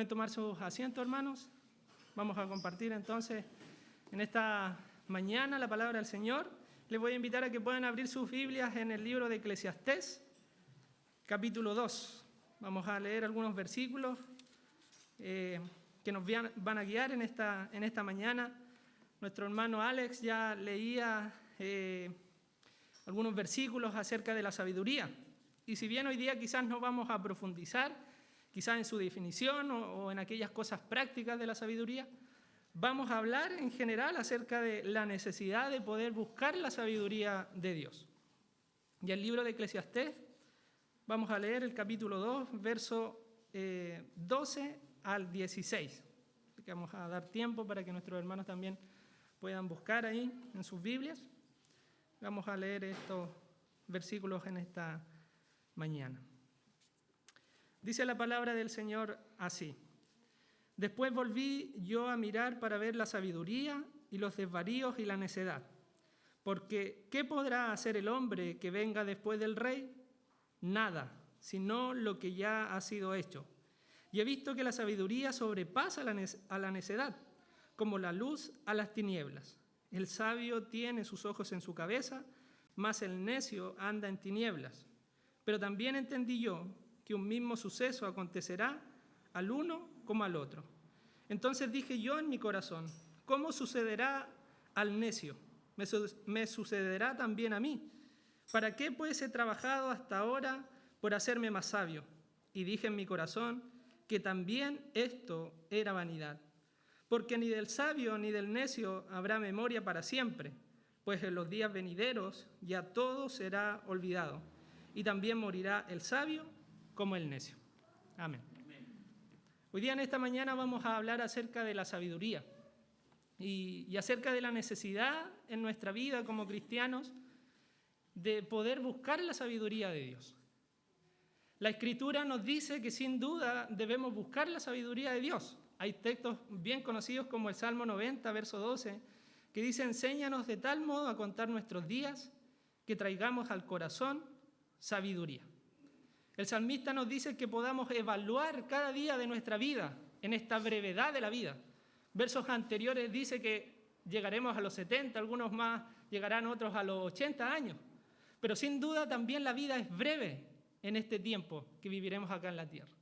¿Pueden tomar sus asientos, hermanos? Vamos a compartir entonces en esta mañana la palabra del Señor. Les voy a invitar a que puedan abrir sus Biblias en el libro de Eclesiastés, capítulo 2. Vamos a leer algunos versículos que nos van a guiar en esta mañana. Nuestro hermano Alex ya leía algunos versículos acerca de la sabiduría. Y si bien hoy día quizás no vamos a profundizar, quizás en su definición o en aquellas cosas prácticas de la sabiduría, vamos a hablar en general acerca de la necesidad de poder buscar la sabiduría de Dios. Y el libro de Eclesiastés, vamos a leer el capítulo 2, verso 12 al 16. Así que vamos a dar tiempo para que nuestros hermanos también puedan buscar ahí en sus Biblias. Vamos a leer estos versículos en esta mañana. Dice la palabra del Señor así: Después volví yo a mirar para ver la sabiduría y los desvaríos y la necedad. Porque ¿qué podrá hacer el hombre que venga después del rey? Nada, sino lo que ya ha sido hecho. Y he visto que la sabiduría sobrepasa a la necedad, como la luz a las tinieblas. El sabio tiene sus ojos en su cabeza, mas el necio anda en tinieblas. Pero también entendí yo que un mismo suceso acontecerá al uno como al otro. Entonces dije yo en mi corazón: ¿cómo sucederá al necio? Me sucederá también a mí. ¿Para qué pues he trabajado hasta ahora por hacerme más sabio? Y dije en mi corazón que también esto era vanidad. Porque ni del sabio ni del necio habrá memoria para siempre, pues en los días venideros ya todo será olvidado, y también morirá el sabio como el necio. Amén. Hoy día en esta mañana vamos a hablar acerca de la sabiduría y acerca de la necesidad en nuestra vida como cristianos de poder buscar la sabiduría de Dios. La Escritura nos dice que sin duda debemos buscar la sabiduría de Dios. Hay textos bien conocidos como el Salmo 90, verso 12, que dice: enséñanos de tal modo a contar nuestros días que traigamos al corazón sabiduría. El salmista nos dice que podamos evaluar cada día de nuestra vida en esta brevedad de la vida. Versos anteriores dice que llegaremos a los 70, algunos más llegarán otros a los 80 años. Pero sin duda también la vida es breve en este tiempo que viviremos acá en la tierra.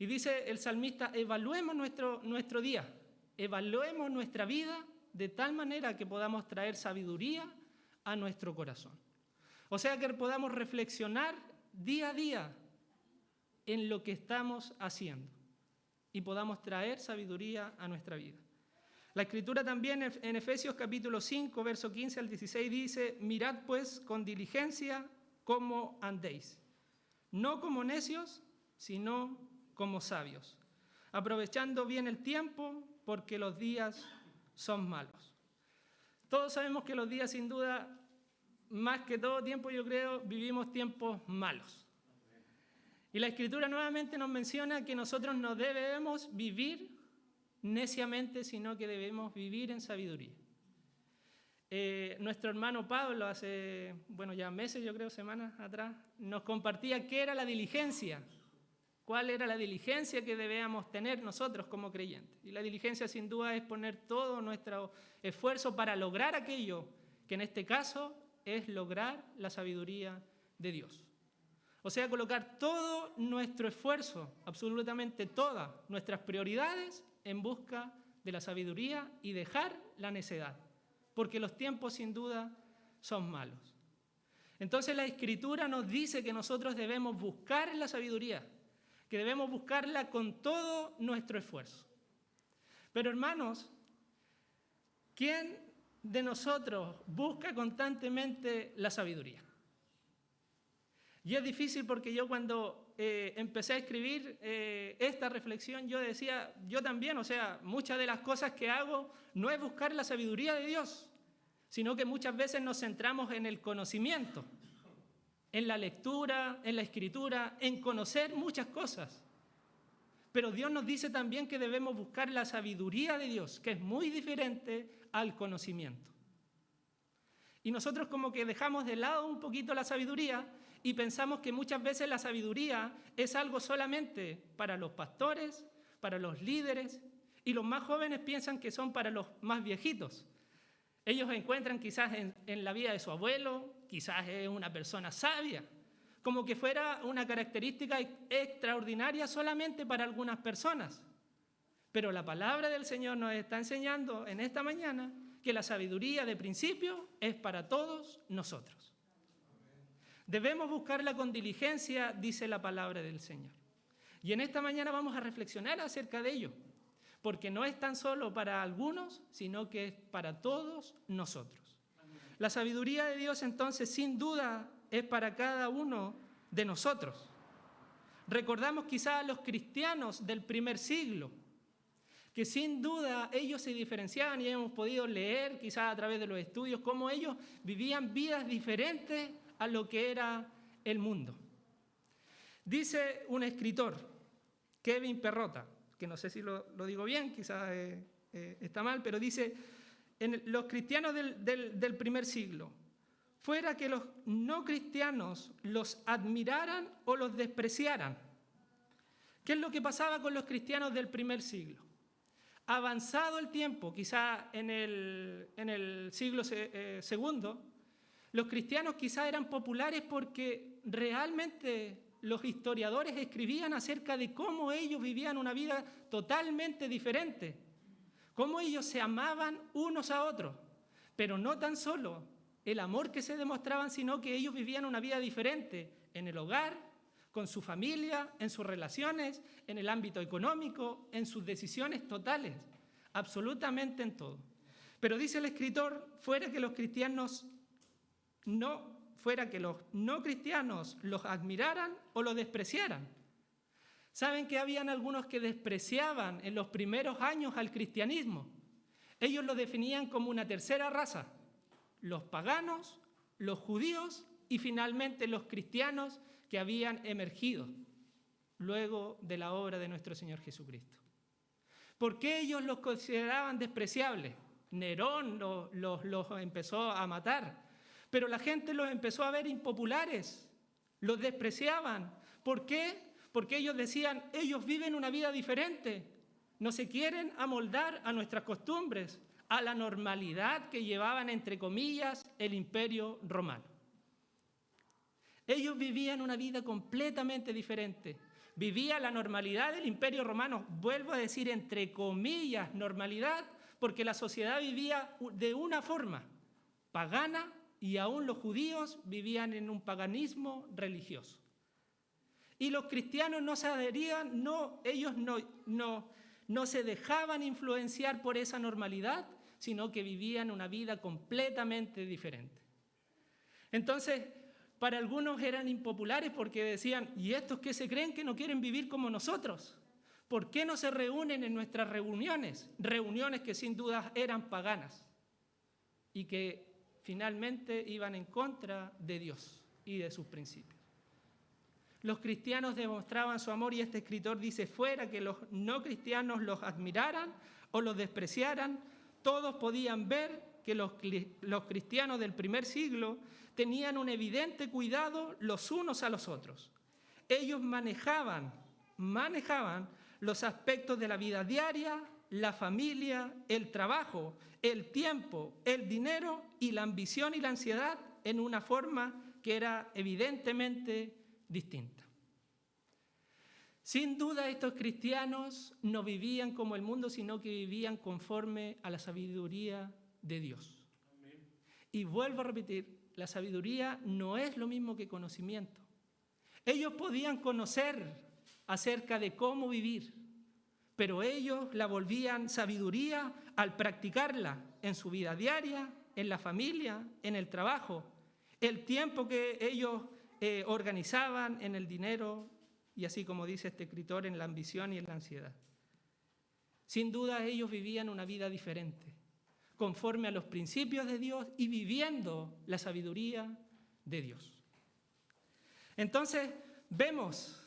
Y dice el salmista: evaluemos nuestro día, evaluemos nuestra vida de tal manera que podamos traer sabiduría a nuestro corazón. O sea, que podamos reflexionar día a día en lo que estamos haciendo y podamos traer sabiduría a nuestra vida. La Escritura también en Efesios capítulo 5, verso 15 al 16 dice: mirad pues con diligencia cómo andéis, no como necios, sino como sabios, aprovechando bien el tiempo, porque los días son malos. Todos sabemos que los días, sin duda, más que todo tiempo, yo creo, vivimos tiempos malos. Y la Escritura nuevamente nos menciona que nosotros no debemos vivir neciamente, sino que debemos vivir en sabiduría. Nuestro hermano Pablo hace, ya meses, yo creo, semanas atrás, nos compartía qué era la diligencia, cuál era la diligencia que debíamos tener nosotros como creyentes. Y la diligencia sin duda es poner todo nuestro esfuerzo para lograr aquello que en este caso es lograr la sabiduría de Dios. O sea, colocar todo nuestro esfuerzo, absolutamente todas nuestras prioridades en busca de la sabiduría y dejar la necedad, porque los tiempos sin duda son malos. Entonces la Escritura nos dice que nosotros debemos buscar la sabiduría, que debemos buscarla con todo nuestro esfuerzo. Pero hermanos, ¿quién de nosotros busca constantemente la sabiduría? Y es difícil porque yo cuando empecé a escribir esta reflexión, yo decía, yo también, muchas de las cosas que hago no es buscar la sabiduría de Dios, sino que muchas veces nos centramos en el conocimiento, en la lectura, en la escritura, en conocer muchas cosas. Pero Dios nos dice también que debemos buscar la sabiduría de Dios, que es muy diferente al conocimiento. Y nosotros como que dejamos de lado un poquito la sabiduría y pensamos que muchas veces la sabiduría es algo solamente para los pastores, para los líderes, y los más jóvenes piensan que son para los más viejitos. Ellos encuentran quizás en la vida de su abuelo, quizás es una persona sabia, como que fuera una característica extraordinaria solamente para algunas personas. Pero la palabra del Señor nos está enseñando en esta mañana que la sabiduría de principio es para todos nosotros. Debemos buscarla con diligencia, dice la palabra del Señor. Y en esta mañana vamos a reflexionar acerca de ello, porque no es tan solo para algunos, sino que es para todos nosotros. La sabiduría de Dios, entonces, sin duda, es para cada uno de nosotros. Recordamos quizás a los cristianos del primer siglo, que sin duda ellos se diferenciaban y hemos podido leer quizás a través de los estudios cómo ellos vivían vidas diferentes a lo que era el mundo. Dice un escritor, Kevin Perrota, que no sé si lo digo bien, quizás está mal, pero dice, los cristianos del primer siglo, fuera que los no cristianos los admiraran o los despreciaran. ¿Qué es lo que pasaba con los cristianos del primer siglo? Avanzado el tiempo, quizás en el siglo segundo, los cristianos quizás eran populares porque realmente los historiadores escribían acerca de cómo ellos vivían una vida totalmente diferente, cómo ellos se amaban unos a otros, pero no tan solo el amor que se demostraban, sino que ellos vivían una vida diferente en el hogar, con su familia, en sus relaciones, en el ámbito económico, en sus decisiones totales, absolutamente en todo. Pero dice el escritor, fuera que los no cristianos los admiraran o los despreciaran. ¿Saben que habían algunos que despreciaban en los primeros años al cristianismo? Ellos lo definían como una tercera raza, los paganos, los judíos y finalmente los cristianos que habían emergido luego de la obra de nuestro Señor Jesucristo. ¿Por qué ellos los consideraban despreciables? Nerón los empezó a matar, pero la gente los empezó a ver impopulares, los despreciaban. ¿Por qué? Porque ellos decían, ellos viven una vida diferente, no se quieren amoldar a nuestras costumbres, a la normalidad que llevaban, entre comillas, el Imperio Romano. Ellos vivían una vida completamente diferente. Vivían la normalidad del Imperio Romano, vuelvo a decir entre comillas normalidad, porque la sociedad vivía de una forma pagana y aún los judíos vivían en un paganismo religioso. Y los cristianos no se adherían, ellos no se dejaban influenciar por esa normalidad, sino que vivían una vida completamente diferente. Entonces, para algunos eran impopulares porque decían, ¿y estos qué se creen que no quieren vivir como nosotros? ¿Por qué no se reúnen en nuestras reuniones? Reuniones que sin duda eran paganas y que finalmente iban en contra de Dios y de sus principios. Los cristianos demostraban su amor y este escritor dice, fuera que los no cristianos los admiraran o los despreciaran, todos podían ver que los cristianos del primer siglo tenían un evidente cuidado los unos a los otros. Ellos manejaban los aspectos de la vida diaria, la familia, el trabajo, el tiempo, el dinero y la ambición y la ansiedad en una forma que era evidentemente distinta. Sin duda estos cristianos no vivían como el mundo, sino que vivían conforme a la sabiduría de Dios. Amén. Y vuelvo a repetir, la sabiduría no es lo mismo que conocimiento. Ellos podían conocer acerca de cómo vivir, pero ellos la volvían sabiduría al practicarla en su vida diaria, en la familia, en el trabajo, el tiempo que ellos organizaban, en el dinero y así como dice este escritor, en la ambición y en la ansiedad. Sin duda ellos vivían una vida diferente, conforme a los principios de Dios y viviendo la sabiduría de Dios. Entonces, vemos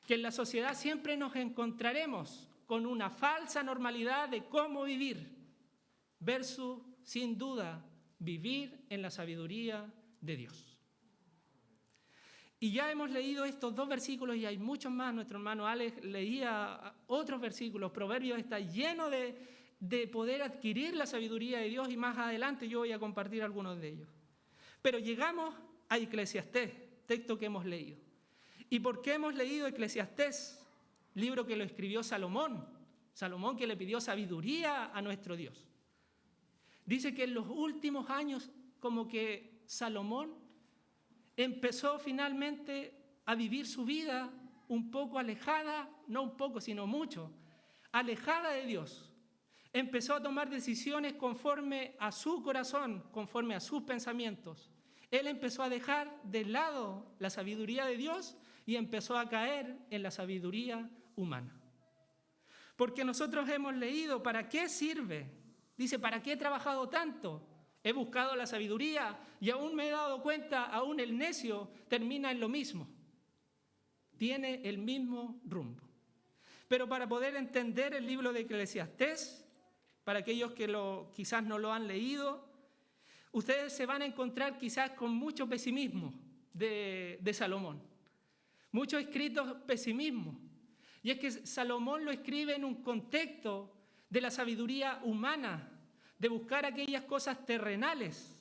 que en la sociedad siempre nos encontraremos con una falsa normalidad de cómo vivir, versus, sin duda, vivir en la sabiduría de Dios. Y ya hemos leído estos 2 versículos y hay muchos más. Nuestro hermano Alex leía otros versículos. Proverbios está lleno de poder adquirir la sabiduría de Dios y más adelante yo voy a compartir algunos de ellos. Pero llegamos a Eclesiastés, texto que hemos leído. ¿Y por qué hemos leído Eclesiastés? Libro que lo escribió Salomón. Salomón que le pidió sabiduría a nuestro Dios. Dice que en los últimos años como que Salomón empezó finalmente a vivir su vida un poco alejada, no un poco, sino mucho, alejada de Dios. Empezó a tomar decisiones conforme a su corazón, conforme a sus pensamientos. Él empezó a dejar de lado la sabiduría de Dios y empezó a caer en la sabiduría humana. Porque nosotros hemos leído, ¿para qué sirve? Dice, ¿para qué he trabajado tanto? He buscado la sabiduría y aún me he dado cuenta, aún el necio termina en lo mismo. Tiene el mismo rumbo. Pero para poder entender el libro de Eclesiastés, para aquellos que quizás no lo han leído, ustedes se van a encontrar quizás con mucho pesimismo de Salomón. Muchos escritos pesimismo. Y es que Salomón lo escribe en un contexto de la sabiduría humana, de buscar aquellas cosas terrenales.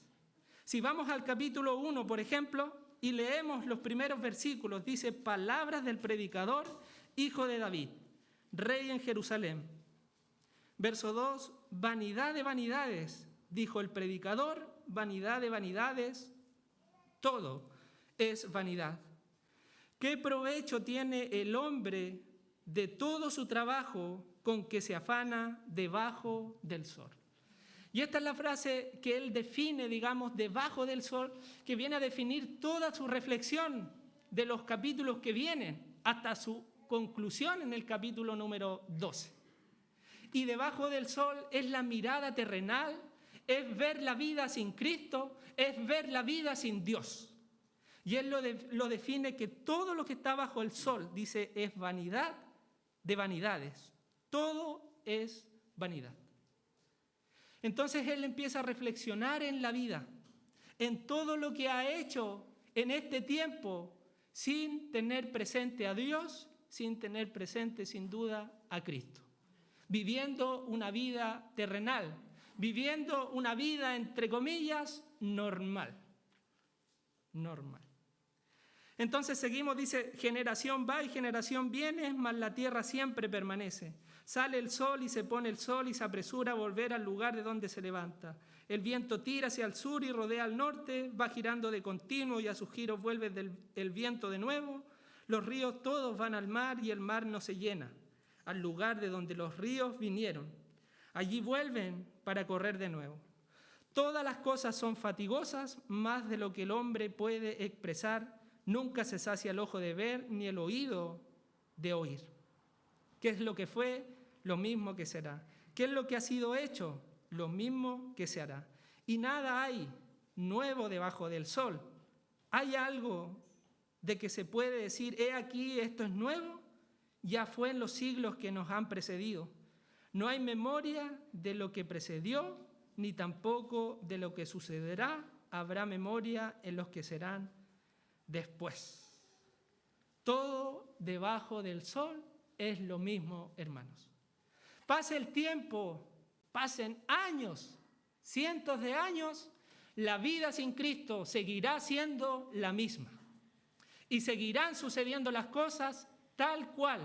Si vamos al capítulo 1, por ejemplo, y leemos los primeros versículos, dice, palabras del predicador, hijo de David, rey en Jerusalén. Verso 2, vanidad de vanidades, dijo el predicador, vanidad de vanidades, todo es vanidad. ¿Qué provecho tiene el hombre de todo su trabajo con que se afana debajo del sol? Y esta es la frase que él define, digamos, debajo del sol, que viene a definir toda su reflexión de los capítulos que vienen, hasta su conclusión en el capítulo número 12. Y debajo del sol es la mirada terrenal, es ver la vida sin Cristo, es ver la vida sin Dios. Y él lo define que todo lo que está bajo el sol, dice, es vanidad de vanidades. Todo es vanidad. Entonces él empieza a reflexionar en la vida, en todo lo que ha hecho en este tiempo, sin tener presente a Dios, sin tener presente sin duda a Cristo. Viviendo una vida terrenal, viviendo una vida, entre comillas, normal. Normal. Entonces seguimos, dice, generación va y generación viene, mas la tierra siempre permanece. Sale el sol y se pone el sol y se apresura a volver al lugar de donde se levanta. El viento tira hacia el sur y rodea al norte, va girando de continuo y a sus giros vuelve el viento de nuevo. Los ríos todos van al mar y el mar no se llena, al lugar de donde los ríos vinieron. Allí vuelven para correr de nuevo. Todas las cosas son fatigosas, más de lo que el hombre puede expresar. Nunca se sacia el ojo de ver, ni el oído de oír. ¿Qué es lo que fue? Lo mismo que será. ¿Qué es lo que ha sido hecho? Lo mismo que se hará. Y nada hay nuevo debajo del sol. ¿Hay algo de que se puede decir, he aquí, esto es nuevo? Ya fue en los siglos que nos han precedido. No hay memoria de lo que precedió, ni tampoco de lo que sucederá. Habrá memoria en los que serán después. Todo debajo del sol es lo mismo, hermanos. Pase el tiempo, pasen años, cientos de años, la vida sin Cristo seguirá siendo la misma. Y seguirán sucediendo las cosas tal cual.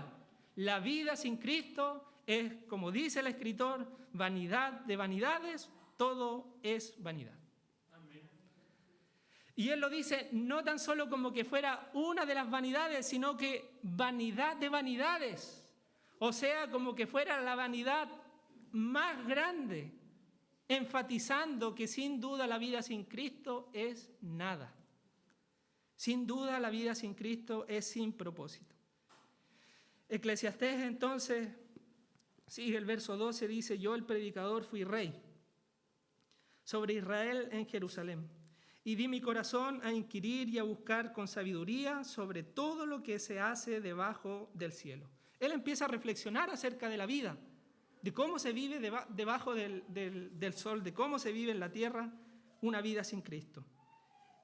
La vida sin Cristo es, como dice el escritor, vanidad de vanidades, todo es vanidad. Y él lo dice no tan solo como que fuera una de las vanidades, sino que vanidad de vanidades. O sea, como que fuera la vanidad más grande, enfatizando que sin duda la vida sin Cristo es nada. Sin duda la vida sin Cristo es sin propósito. Eclesiastés entonces, sigue el verso 12, dice, yo el predicador fui rey sobre Israel en Jerusalén. Y di mi corazón a inquirir y a buscar con sabiduría sobre todo lo que se hace debajo del cielo. Él empieza a reflexionar acerca de la vida, de cómo se vive debajo del sol, de cómo se vive en la tierra una vida sin Cristo.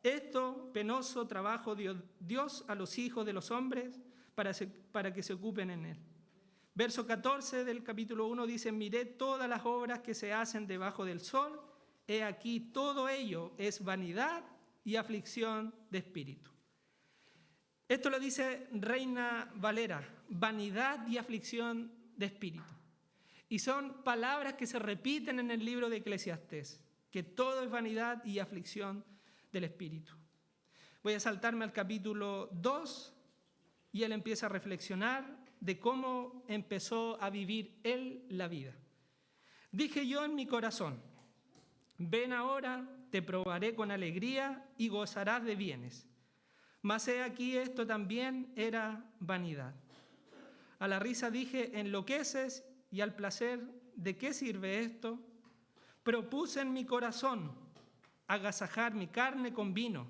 Esto penoso trabajo dio Dios a los hijos de los hombres para que se ocupen en él. Verso 14 del capítulo 1 dice: miré todas las obras que se hacen debajo del sol, he aquí todo ello es vanidad y aflicción de espíritu. Esto lo dice Reina Valera, vanidad y aflicción de espíritu. Y son palabras que se repiten en el libro de Eclesiastés, que todo es vanidad y aflicción del espíritu. Voy a saltarme al capítulo 2 y él empieza a reflexionar de cómo empezó a vivir él la vida. Dije yo en mi corazón: ven ahora, te probaré con alegría y gozarás de bienes. Mas he aquí, esto también era vanidad. A la risa dije: enloqueces, y al placer, ¿de qué sirve esto? Propuse en mi corazón agasajar mi carne con vino,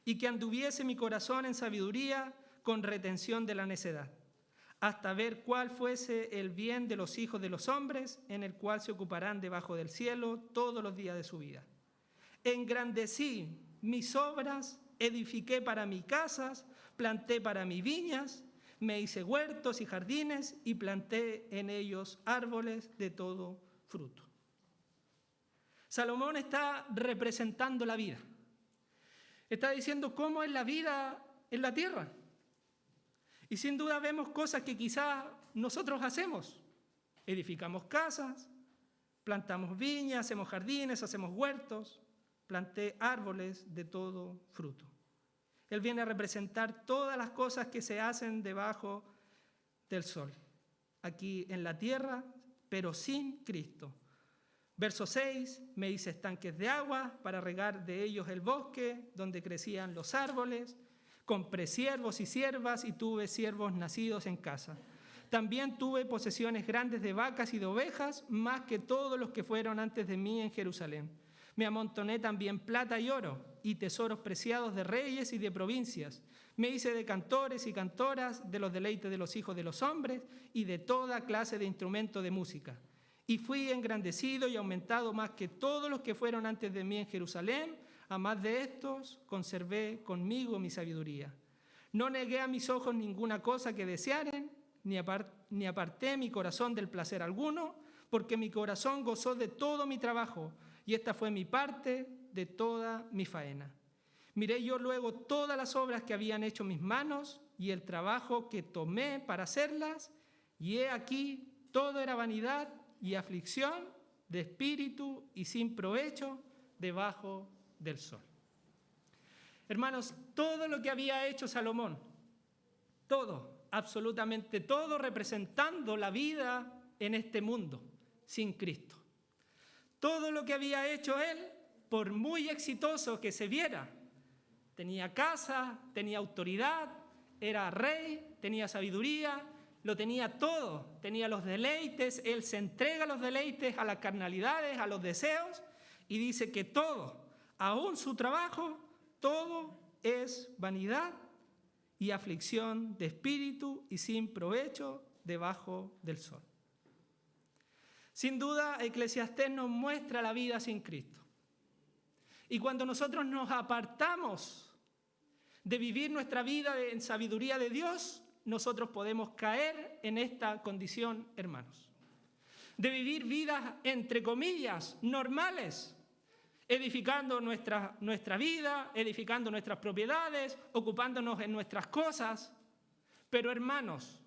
y que anduviese mi corazón en sabiduría con retención de la necedad, hasta ver cuál fuese el bien de los hijos de los hombres, en el cual se ocuparán debajo del cielo todos los días de su vida. Engrandecí mis obras, edifiqué para mí casas, planté para mí viñas, me hice huertos y jardines y planté en ellos árboles de todo fruto. Salomón está representando la vida. Está diciendo cómo es la vida en la tierra. Y sin duda vemos cosas que quizás nosotros hacemos. Edificamos casas, plantamos viñas, hacemos jardines, hacemos huertos, planté árboles de todo fruto. Él viene a representar todas las cosas que se hacen debajo del sol, aquí en la tierra, pero sin Cristo. Verso 6, me hice estanques de agua para regar de ellos el bosque donde crecían los árboles. Compré siervos y siervas y tuve siervos nacidos en casa. También tuve posesiones grandes de vacas y de ovejas, más que todos los que fueron antes de mí en Jerusalén. Me amontoné también plata y oro y tesoros preciados de reyes y de provincias. Me hice de cantores y cantoras, de los deleites de los hijos de los hombres y de toda clase de instrumento de música. Y fui engrandecido y aumentado más que todos los que fueron antes de mí en Jerusalén. A más de estos conservé conmigo mi sabiduría. No negué a mis ojos ninguna cosa que desearen, ni aparté mi corazón del placer alguno, porque mi corazón gozó de todo mi trabajo, y esta fue mi parte de toda mi faena. Miré yo luego todas las obras que habían hecho mis manos, y el trabajo que tomé para hacerlas, y he aquí, todo era vanidad y aflicción de espíritu y sin provecho debajo del sol. Hermanos, todo lo que había hecho Salomón, todo, absolutamente todo, representando la vida en este mundo sin Cristo. Todo lo que había hecho él, por muy exitoso que se viera, tenía casa, tenía autoridad, era rey, tenía sabiduría, lo tenía todo, tenía los deleites, él se entrega a los deleites, a las carnalidades, a los deseos, y dice que todo, aún su trabajo, todo es vanidad y aflicción de espíritu y sin provecho debajo del sol. Sin duda, Eclesiastés nos muestra la vida sin Cristo. Y cuando nosotros nos apartamos de vivir nuestra vida en sabiduría de Dios, nosotros podemos caer en esta condición, hermanos. De vivir vidas, entre comillas, normales, edificando nuestra vida, edificando nuestras propiedades, ocupándonos en nuestras cosas. Pero hermanos,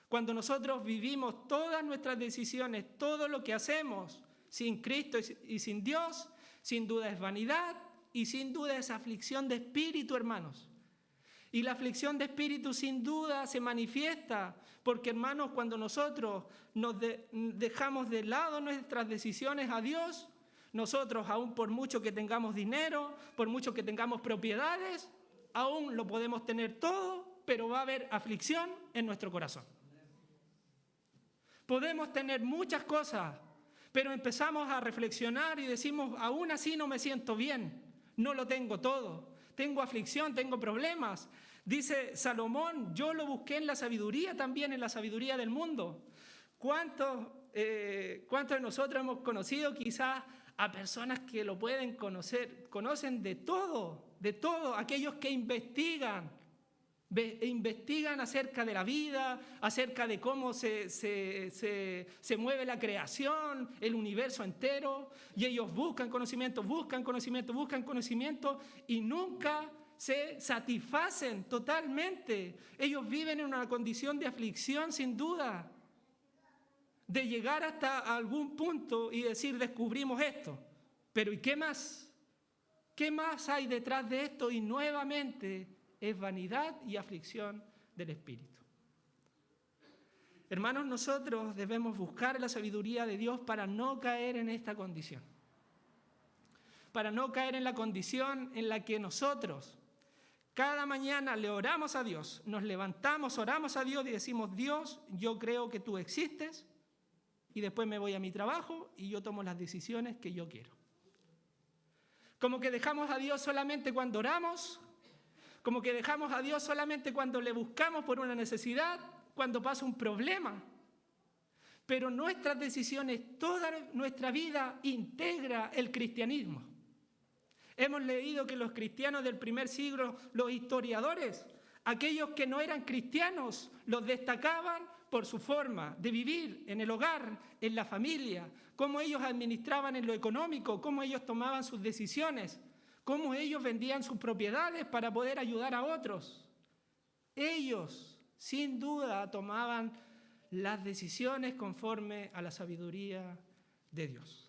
cuando nosotros vivimos todas nuestras decisiones, todo lo que hacemos sin Cristo y sin Dios, sin duda es vanidad y sin duda es aflicción de espíritu, hermanos. Y la aflicción de espíritu sin duda se manifiesta porque, hermanos, cuando nosotros dejamos de lado nuestras decisiones a Dios, nosotros, aún por mucho que tengamos dinero, por mucho que tengamos propiedades, aún lo podemos tener todo, pero va a haber aflicción en nuestro corazón. Podemos tener muchas cosas, pero empezamos a reflexionar y decimos, aún así no me siento bien, no lo tengo todo, tengo aflicción, tengo problemas. Dice Salomón, yo lo busqué en la sabiduría también, en la sabiduría del mundo. ¿Cuántos de nosotros hemos conocido quizás a personas que lo pueden conocer, conocen de todo, aquellos que investigan acerca de la vida, acerca de cómo se mueve la creación, el universo entero, y ellos buscan conocimiento, y nunca se satisfacen totalmente. Ellos viven en una condición de aflicción, sin duda, de llegar hasta algún punto y decir, descubrimos esto, pero ¿y qué más? ¿Qué más hay detrás de esto? Y nuevamente es vanidad y aflicción del espíritu. Hermanos, nosotros debemos buscar la sabiduría de Dios para no caer en esta condición. Para no caer en la condición en la que nosotros cada mañana le oramos a Dios, nos levantamos, oramos a Dios y decimos, Dios, yo creo que tú existes, y después me voy a mi trabajo y yo tomo las decisiones que yo quiero. Como que dejamos a Dios solamente cuando oramos, como que dejamos a Dios solamente cuando le buscamos por una necesidad, cuando pasa un problema. Pero nuestras decisiones, toda nuestra vida integra el cristianismo. Hemos leído que los cristianos del primer siglo, los historiadores, aquellos que no eran cristianos, los destacaban por su forma de vivir en el hogar, en la familia, cómo ellos administraban en lo económico, cómo ellos tomaban sus decisiones, cómo ellos vendían sus propiedades para poder ayudar a otros. Ellos, sin duda, tomaban las decisiones conforme a la sabiduría de Dios.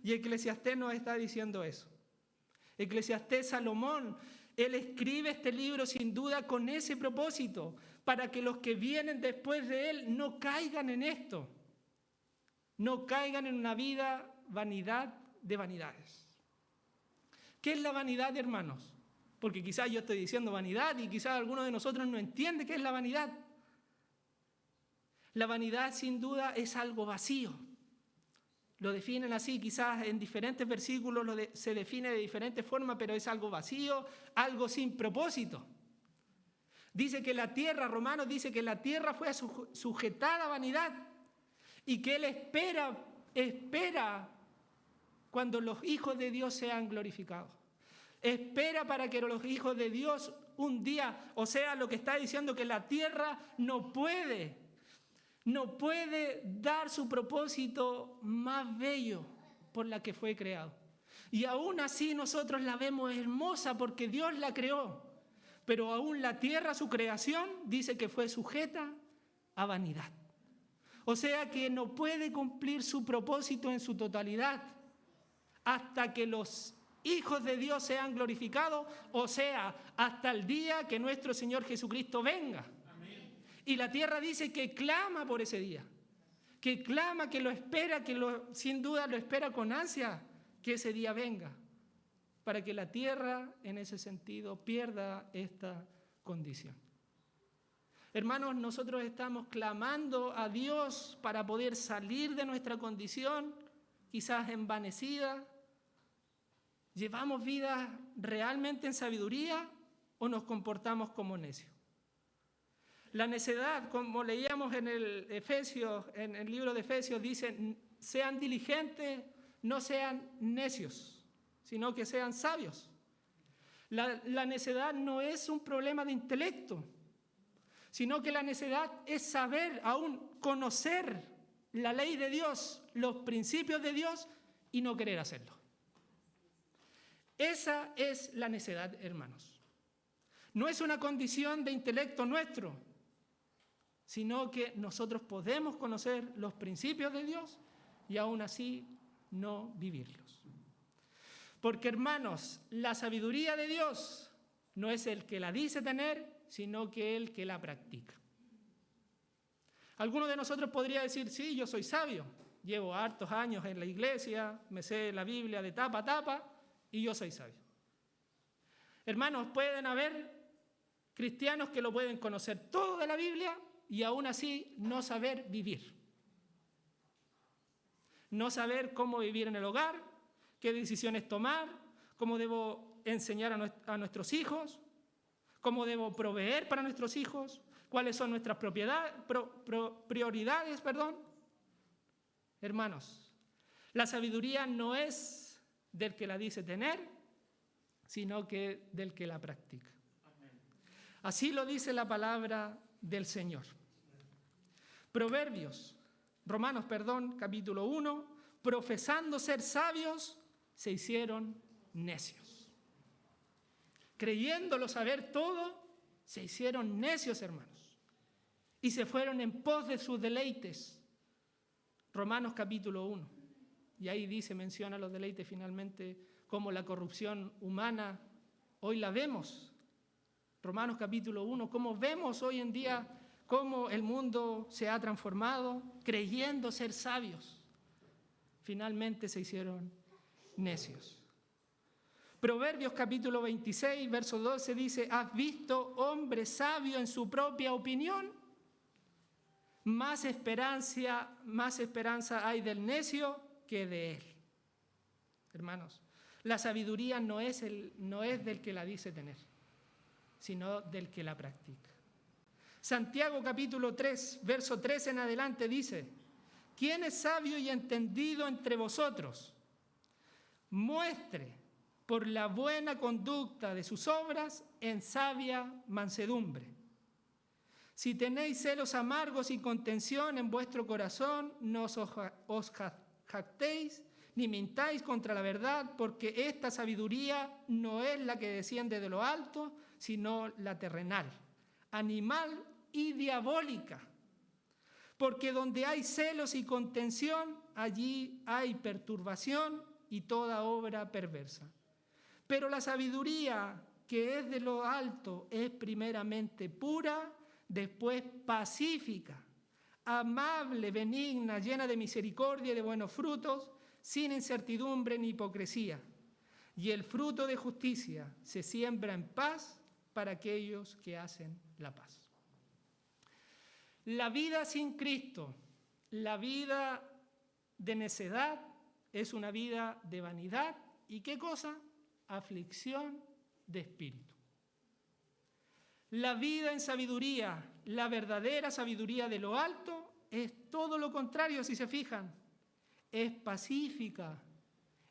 Y Eclesiastés nos está diciendo eso. Eclesiastés, Salomón, él escribe este libro sin duda con ese propósito, para que los que vienen después de él no caigan en esto, no caigan en una vida vanidad de vanidades. ¿Qué es la vanidad, hermanos? Porque quizás yo estoy diciendo vanidad y quizás alguno de nosotros no entiende qué es la vanidad. La vanidad sin duda es algo vacío. Lo definen así, quizás en diferentes versículos se define de diferentes formas, pero es algo vacío, algo sin propósito. Dice que la tierra, Romanos dice que la tierra fue sujetada a vanidad y que Él espera cuando los hijos de Dios sean glorificados. Espera para que los hijos de Dios un día, o sea, lo que está diciendo que la tierra no puede dar su propósito más bello por la que fue creado. Y aún así nosotros la vemos hermosa porque Dios la creó. Pero aún la tierra, su creación, dice que fue sujeta a vanidad. O sea que no puede cumplir su propósito en su totalidad hasta que los hijos de Dios sean glorificados, o sea, hasta el día que nuestro Señor Jesucristo venga. Amén. Y la tierra dice que clama por ese día, que clama, que lo espera, sin duda lo espera con ansia que ese día venga, para que la tierra en ese sentido pierda esta condición. Hermanos, nosotros estamos clamando a Dios para poder salir de nuestra condición, quizás envanecida. ¿Llevamos vida realmente en sabiduría o nos comportamos como necios? La necedad, como leíamos en el libro de Efesios, dice, sean diligentes, no sean necios, sino que sean sabios. La necedad no es un problema de intelecto, sino que la necedad es saber, aún conocer la ley de Dios, los principios de Dios y no querer hacerlo. Esa es la necedad, hermanos. No es una condición de intelecto nuestro, sino que nosotros podemos conocer los principios de Dios y aún así no vivirlos. Porque, hermanos, la sabiduría de Dios no es el que la dice tener, sino que el que la practica. Alguno de nosotros podría decir, sí, yo soy sabio, llevo hartos años en la iglesia, me sé la Biblia de tapa a tapa y yo soy sabio. Hermanos, pueden haber cristianos que lo pueden conocer todo de la Biblia y aún así no saber vivir. No saber cómo vivir en el hogar, qué decisiones tomar, cómo debo enseñar a nuestros hijos, cómo debo proveer para nuestros hijos, cuáles son nuestras prioridades. Hermanos, La sabiduría no es del que la dice tener, sino que del que la practica. Así lo dice la palabra del Señor. Romanos, capítulo 1, profesando ser sabios, se hicieron necios. Creyéndolo saber todo, se hicieron necios, hermanos, y se fueron en pos de sus deleites. Romanos capítulo 1. Y ahí menciona los deleites finalmente, como la corrupción humana, hoy la vemos. Romanos capítulo 1, cómo vemos hoy en día cómo el mundo se ha transformado, creyendo ser sabios. Finalmente se hicieron necios. Proverbios capítulo 26, verso 12 dice, ¿has visto hombre sabio en su propia opinión? Más esperanza hay del necio que de él. Hermanos, la sabiduría no es del que la dice tener, sino del que la practica. Santiago capítulo 3, verso 3 en adelante dice, ¿quién es sabio y entendido entre vosotros? Muestre por la buena conducta de sus obras en sabia mansedumbre. Si tenéis celos amargos y contención en vuestro corazón, no os jactéis ni mintáis contra la verdad, porque esta sabiduría no es la que desciende de lo alto, sino la terrenal, animal y diabólica. Porque donde hay celos y contención, allí hay perturbación y toda obra perversa. Pero la sabiduría que es de lo alto es primeramente pura, después pacífica, amable, benigna, llena de misericordia y de buenos frutos, sin incertidumbre ni hipocresía. Y el fruto de justicia se siembra en paz para aquellos que hacen la paz. La vida sin Cristo, la vida de necedad, es una vida de vanidad. ¿Y qué cosa? Aflicción de espíritu. La vida en sabiduría, la verdadera sabiduría de lo alto, es todo lo contrario, si se fijan. Es pacífica,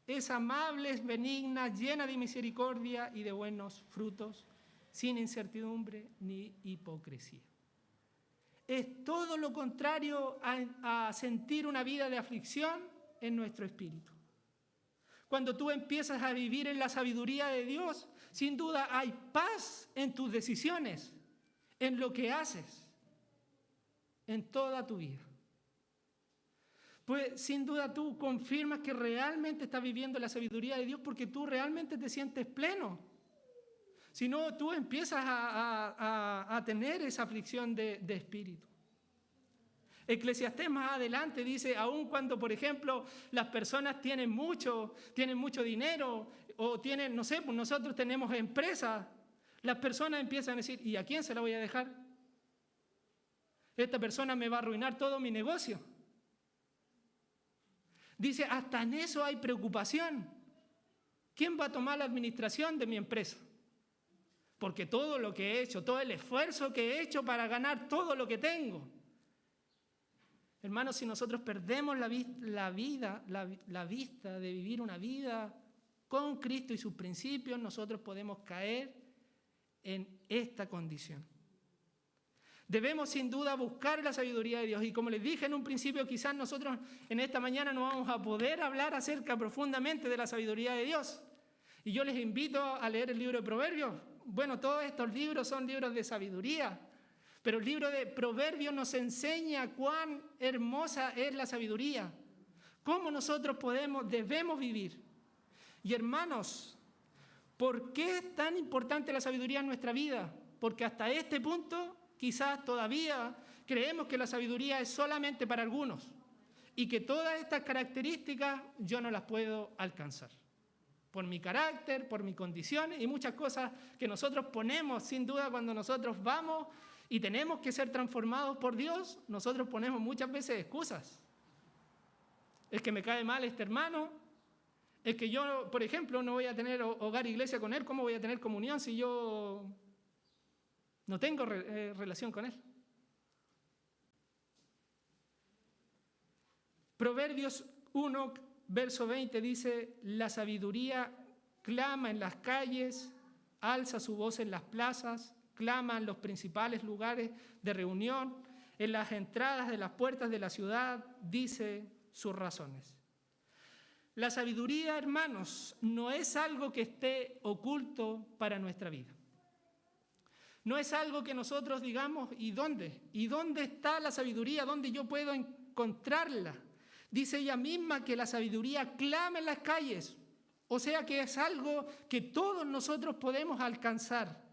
es amable, es benigna, llena de misericordia y de buenos frutos, sin incertidumbre ni hipocresía. Es todo lo contrario a sentir una vida de aflicción en nuestro espíritu. Cuando tú empiezas a vivir en la sabiduría de Dios, sin duda hay paz en tus decisiones, en lo que haces, en toda tu vida. Pues sin duda tú confirmas que realmente estás viviendo la sabiduría de Dios porque tú realmente te sientes pleno. Si no, tú empiezas a tener esa aflicción de espíritu. Eclesiastés más adelante dice, aun cuando, por ejemplo, las personas tienen mucho dinero o tienen, no sé, pues nosotros tenemos empresas, las personas empiezan a decir, ¿y a quién se la voy a dejar? Esta persona me va a arruinar todo mi negocio. Dice, hasta en eso hay preocupación. ¿Quién va a tomar la administración de mi empresa? Porque todo lo que he hecho, todo el esfuerzo que he hecho para ganar todo lo que tengo. Hermanos, si nosotros perdemos la vista de vivir una vida con Cristo y sus principios, nosotros podemos caer en esta condición. Debemos sin duda buscar la sabiduría de Dios. Y como les dije en un principio, quizás nosotros en esta mañana no vamos a poder hablar profundamente de la sabiduría de Dios. Y yo les invito a leer el libro de Proverbios. Bueno, todos estos libros son libros de sabiduría. Pero el libro de Proverbios nos enseña cuán hermosa es la sabiduría. Cómo nosotros debemos vivir. Y hermanos, ¿por qué es tan importante la sabiduría en nuestra vida? Porque hasta este punto quizás todavía creemos que la sabiduría es solamente para algunos y que todas estas características yo no las puedo alcanzar. Por mi carácter, por mis condiciones y muchas cosas que nosotros ponemos, sin duda, cuando nosotros vamos y tenemos que ser transformados por Dios, nosotros ponemos muchas veces excusas. Es que me cae mal este hermano, es que yo, por ejemplo, no voy a tener hogar iglesia con él, ¿cómo voy a tener comunión si yo no tengo relación con él? Proverbios 1, verso 20 dice, la sabiduría clama en las calles, alza su voz en las plazas, clama en los principales lugares de reunión, en las entradas de las puertas de la ciudad, dice sus razones. La sabiduría, hermanos, no es algo que esté oculto para nuestra vida. No es algo que nosotros digamos, ¿y dónde? ¿Y dónde está la sabiduría? ¿Dónde yo puedo encontrarla? Dice ella misma que la sabiduría clama en las calles, o sea que es algo que todos nosotros podemos alcanzar.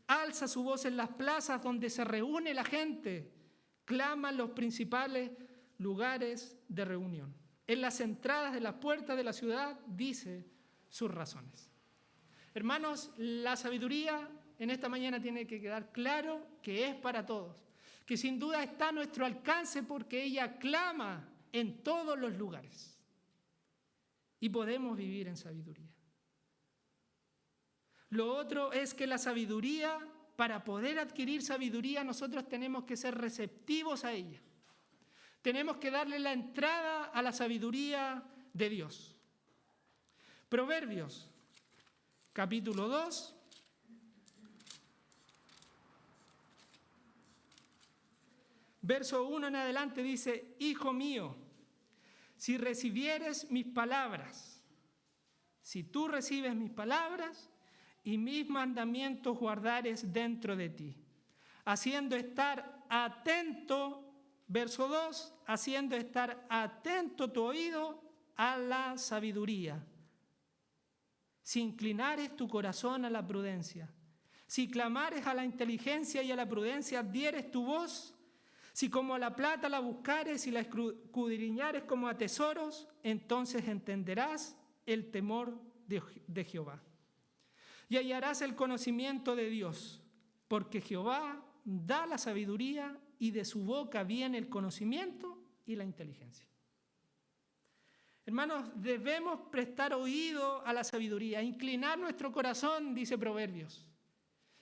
Alza su voz en las plazas donde se reúne la gente, clama en los principales lugares de reunión. En las entradas de las puertas de la ciudad dice sus razones. Hermanos, la sabiduría en esta mañana tiene que quedar claro que es para todos, que sin duda está a nuestro alcance porque ella clama en todos los lugares y podemos vivir en sabiduría. Lo otro es que la sabiduría, para poder adquirir sabiduría, nosotros tenemos que ser receptivos a ella. Tenemos que darle la entrada a la sabiduría de Dios. Proverbios, capítulo 2. Verso 1 en adelante dice, Hijo mío, si recibieres mis palabras, si tú recibes mis palabras y mis mandamientos guardares dentro de ti, haciendo estar atento, verso 2, haciendo estar atento tu oído a la sabiduría, si inclinares tu corazón a la prudencia, si clamares a la inteligencia y a la prudencia, dieres tu voz, si como a la plata la buscares y la escudriñares como a tesoros, entonces entenderás el temor de Jehová. Y hallarás el conocimiento de Dios, porque Jehová da la sabiduría y de su boca viene el conocimiento y la inteligencia. Hermanos, debemos prestar oído a la sabiduría, inclinar nuestro corazón, dice Proverbios.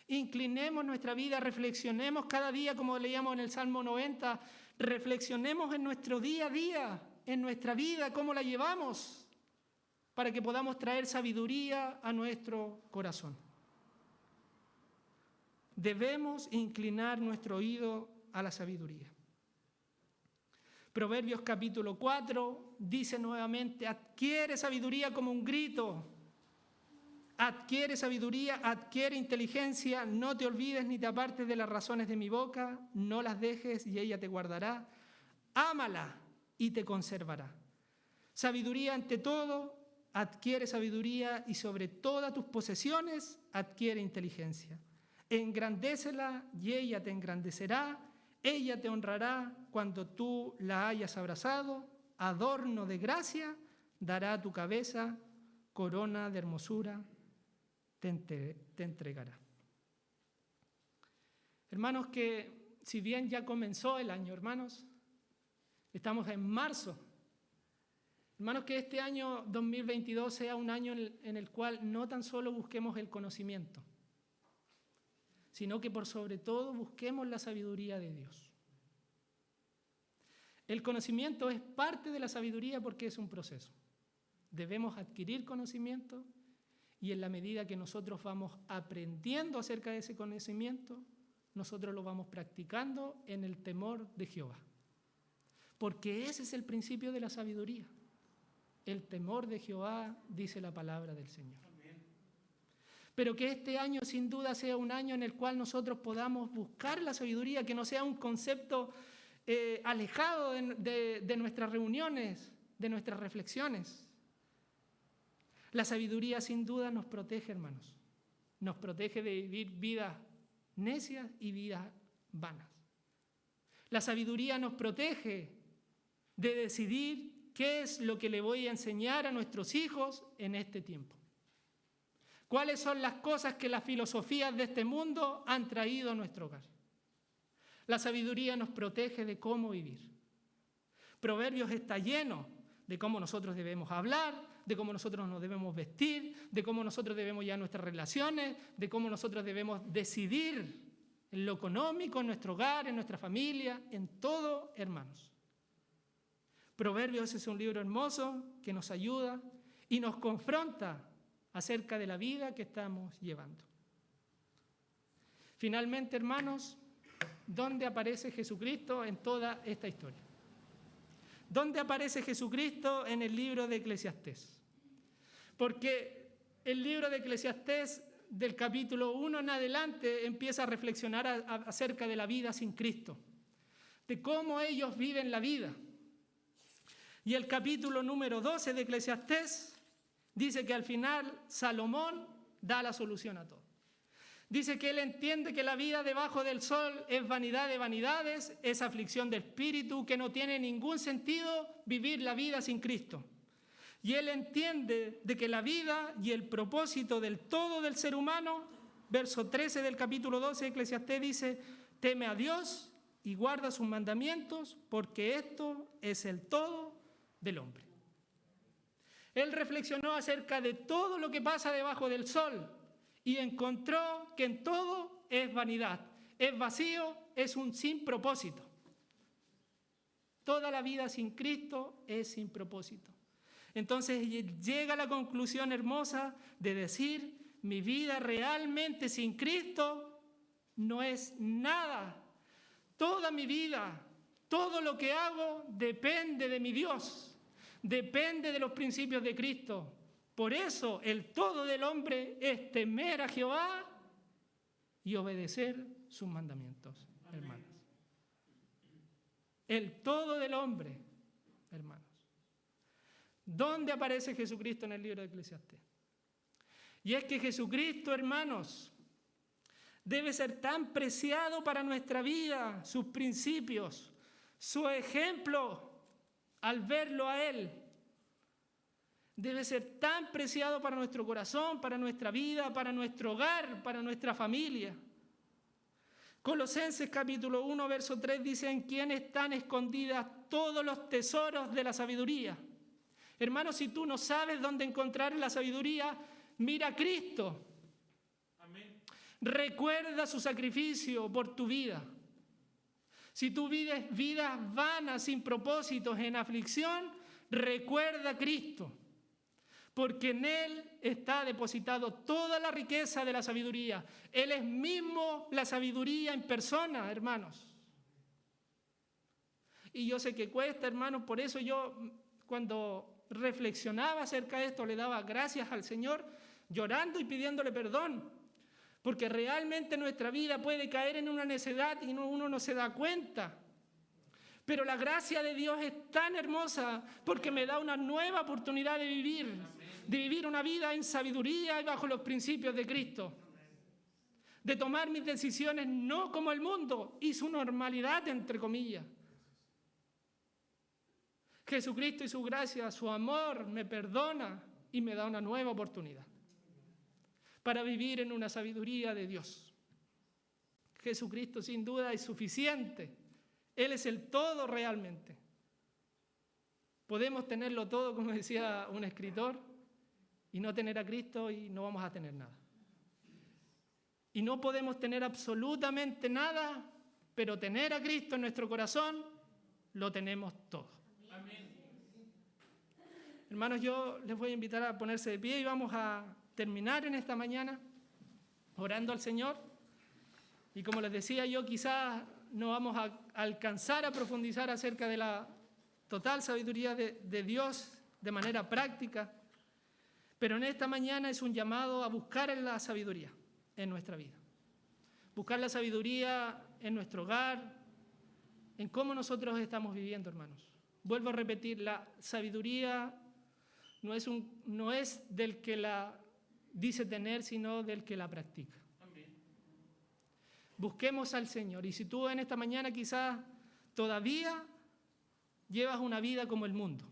Inclinemos nuestra vida, reflexionemos cada día, como leíamos en el Salmo 90, reflexionemos en nuestro día a día, en nuestra vida, cómo la llevamos, para que podamos traer sabiduría a nuestro corazón. Debemos inclinar nuestro oído a la sabiduría. Proverbios capítulo 4 dice nuevamente, adquiere sabiduría como un grito. Adquiere sabiduría, adquiere inteligencia, no te olvides ni te apartes de las razones de mi boca, no las dejes y ella te guardará. Ámala y te conservará. Sabiduría ante todo, adquiere sabiduría y sobre todas tus posesiones adquiere inteligencia. Engrandécela y ella te engrandecerá, ella te honrará cuando tú la hayas abrazado, adorno de gracia dará a tu cabeza, corona de hermosura te entregará. Hermanos, que si bien ya comenzó el año, hermanos, estamos en marzo. Hermanos, que este año 2022 sea un año en el cual no tan solo busquemos el conocimiento, sino que por sobre todo busquemos la sabiduría de Dios. El conocimiento es parte de la sabiduría porque es un proceso. Debemos adquirir conocimiento y en la medida que nosotros vamos aprendiendo acerca de ese conocimiento, nosotros lo vamos practicando en el temor de Jehová. Porque ese es el principio de la sabiduría. El temor de Jehová, dice la palabra del Señor. Pero que este año sin duda sea un año en el cual nosotros podamos buscar la sabiduría, que no sea un concepto alejado de nuestras reuniones, de nuestras reflexiones. La sabiduría sin duda nos protege, hermanos. Nos protege de vivir vidas necias y vidas vanas. La sabiduría nos protege de decidir qué es lo que le voy a enseñar a nuestros hijos en este tiempo. ¿Cuáles son las cosas que las filosofías de este mundo han traído a nuestro hogar? La sabiduría nos protege de cómo vivir. Proverbios está lleno de cómo nosotros debemos hablar, de cómo nosotros nos debemos vestir, de cómo nosotros debemos llevar nuestras relaciones, de cómo nosotros debemos decidir en lo económico, en nuestro hogar, en nuestra familia, en todo, hermanos. Proverbios es un libro hermoso que nos ayuda y nos confronta acerca de la vida que estamos llevando. Finalmente, hermanos, ¿dónde aparece Jesucristo en toda esta historia? ¿Dónde aparece Jesucristo en el libro de Eclesiastés? Porque el libro de Eclesiastés, del capítulo 1 en adelante, empieza a reflexionar acerca de la vida sin Cristo, de cómo ellos viven la vida. Y el capítulo número 12 de Eclesiastés dice que al final Salomón da la solución a todo. Dice que él entiende que la vida debajo del sol es vanidad de vanidades, es aflicción de espíritu, que no tiene ningún sentido vivir la vida sin Cristo. Y él entiende de que la vida y el propósito del todo del ser humano, verso 13 del capítulo 12 de Eclesiastés dice, teme a Dios y guarda sus mandamientos, porque esto es el todo del hombre. Él reflexionó acerca de todo lo que pasa debajo del sol y encontró que en todo es vanidad, es vacío, es un sin propósito. Toda la vida sin Cristo es sin propósito. Entonces llega a la conclusión hermosa de decir, mi vida realmente sin Cristo no es nada. Toda mi vida, todo lo que hago depende de mi Dios, depende de los principios de Cristo. Por eso el todo del hombre es temer a Jehová y obedecer sus mandamientos, hermanos. El todo del hombre, hermanos. ¿Dónde aparece Jesucristo en el libro de Eclesiastés? Y es que Jesucristo, hermanos, debe ser tan preciado para nuestra vida, sus principios, su ejemplo, al verlo a Él, debe ser tan preciado para nuestro corazón, para nuestra vida, para nuestro hogar, para nuestra familia. Colosenses capítulo 1, verso 3 dice, en quién están escondidas todos los tesoros de la sabiduría. Hermanos, si tú no sabes dónde encontrar la sabiduría, mira a Cristo. Amén. Recuerda su sacrificio por tu vida. Si tú vives vidas vanas, sin propósitos, en aflicción, recuerda a Cristo. Porque en Él está depositado toda la riqueza de la sabiduría. Él es mismo la sabiduría en persona, hermanos. Y yo sé que cuesta, hermanos, por eso yo cuando reflexionaba acerca de esto le daba gracias al Señor, llorando y pidiéndole perdón. Porque realmente nuestra vida puede caer en una necedad y uno no se da cuenta. Pero la gracia de Dios es tan hermosa porque me da una nueva oportunidad de vivir una vida en sabiduría y bajo los principios de Cristo. De tomar mis decisiones no como el mundo y su normalidad, entre comillas. Jesucristo y su gracia, su amor me perdona y me da una nueva oportunidad para vivir en una sabiduría de Dios. Jesucristo sin duda es suficiente. Él es el todo realmente. Podemos tenerlo todo, como decía un escritor, y no tener a Cristo y no vamos a tener nada. Y no podemos tener absolutamente nada, pero tener a Cristo en nuestro corazón, lo tenemos todo. Amén. Hermanos, yo les voy a invitar a ponerse de pie y vamos a terminar en esta mañana orando al Señor. Y como les decía yo, quizás no vamos a alcanzar a profundizar acerca de la total sabiduría de Dios de manera práctica, pero en esta mañana es un llamado a buscar la sabiduría en nuestra vida. Buscar la sabiduría en nuestro hogar, en cómo nosotros estamos viviendo, hermanos. Vuelvo a repetir, la sabiduría no es del que la dice tener, sino del que la practica. Busquemos al Señor. Y si tú en esta mañana quizás todavía llevas una vida como el mundo,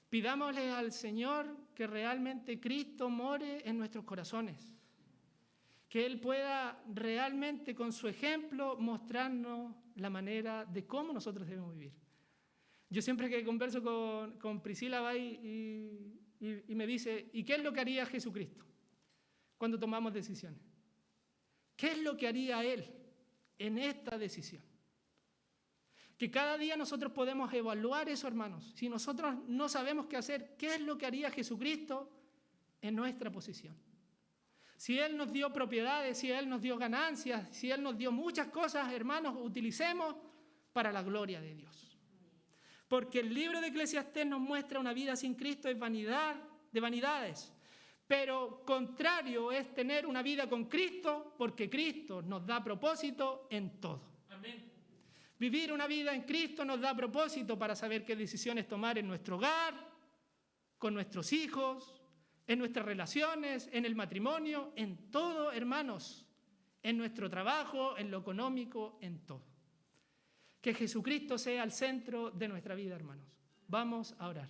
pidámosle al Señor que realmente Cristo more en nuestros corazones. Que Él pueda realmente con su ejemplo mostrarnos la manera de cómo nosotros debemos vivir. Yo siempre que converso con Priscila va y me dice, ¿y qué es lo que haría Jesucristo cuando tomamos decisiones? ¿Qué es lo que haría Él en esta decisión? Que cada día nosotros podemos evaluar eso, hermanos. Si nosotros no sabemos qué hacer, ¿qué es lo que haría Jesucristo en nuestra posición? Si Él nos dio propiedades, si Él nos dio ganancias, si Él nos dio muchas cosas, hermanos, utilicemos para la gloria de Dios. Porque el libro de Eclesiastés nos muestra una vida sin Cristo es vanidad de vanidades. Pero contrario es tener una vida con Cristo, porque Cristo nos da propósito en todo. Amén. Vivir una vida en Cristo nos da propósito para saber qué decisiones tomar en nuestro hogar, con nuestros hijos, en nuestras relaciones, en el matrimonio, en todo, hermanos, en nuestro trabajo, en lo económico, en todo. Que Jesucristo sea el centro de nuestra vida, hermanos. Vamos a orar.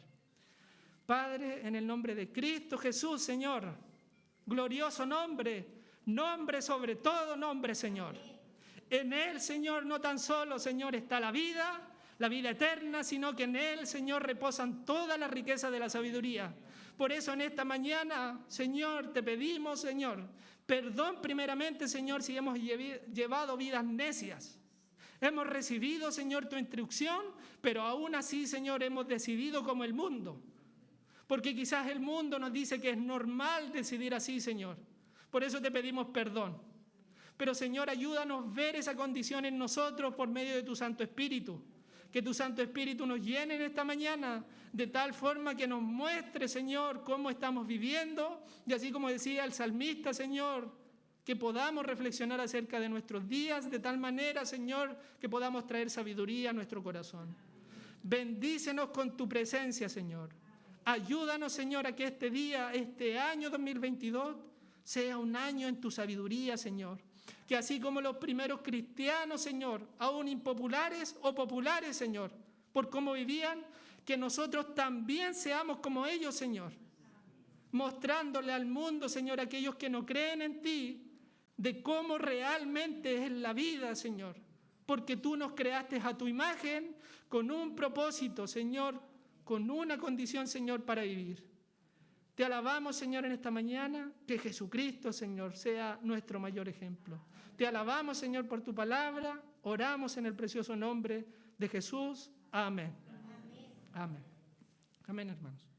Padre, en el nombre de Cristo Jesús, Señor, glorioso nombre, nombre sobre todo nombre, Señor. En Él, Señor, no tan solo, Señor, está la vida eterna, sino que en Él, Señor, reposan todas las riquezas de la sabiduría. Por eso en esta mañana, Señor, te pedimos, Señor, perdón primeramente, Señor, si hemos llevado vidas necias. Hemos recibido, Señor, tu instrucción, pero aún así, Señor, hemos decidido como el mundo. Porque quizás el mundo nos dice que es normal decidir así, Señor. Por eso te pedimos perdón. Pero, Señor, ayúdanos a ver esa condición en nosotros por medio de tu Santo Espíritu. Que tu Santo Espíritu nos llene en esta mañana de tal forma que nos muestre, Señor, cómo estamos viviendo. Y así como decía el salmista, Señor, que podamos reflexionar acerca de nuestros días de tal manera, Señor, que podamos traer sabiduría a nuestro corazón. Bendícenos con tu presencia, Señor. Ayúdanos, Señor, a que este día, este año 2022, sea un año en tu sabiduría, Señor. Que así como los primeros cristianos, Señor, aún impopulares o populares, Señor, por cómo vivían, que nosotros también seamos como ellos, Señor. Mostrándole al mundo, Señor, a aquellos que no creen en ti, de cómo realmente es la vida, Señor. Porque tú nos creaste a tu imagen con un propósito, Señor, con una condición, Señor, para vivir. Te alabamos, Señor, en esta mañana, que Jesucristo, Señor, sea nuestro mayor ejemplo. Te alabamos, Señor, por tu palabra. Oramos en el precioso nombre de Jesús. Amén. Amén. Amén, hermanos.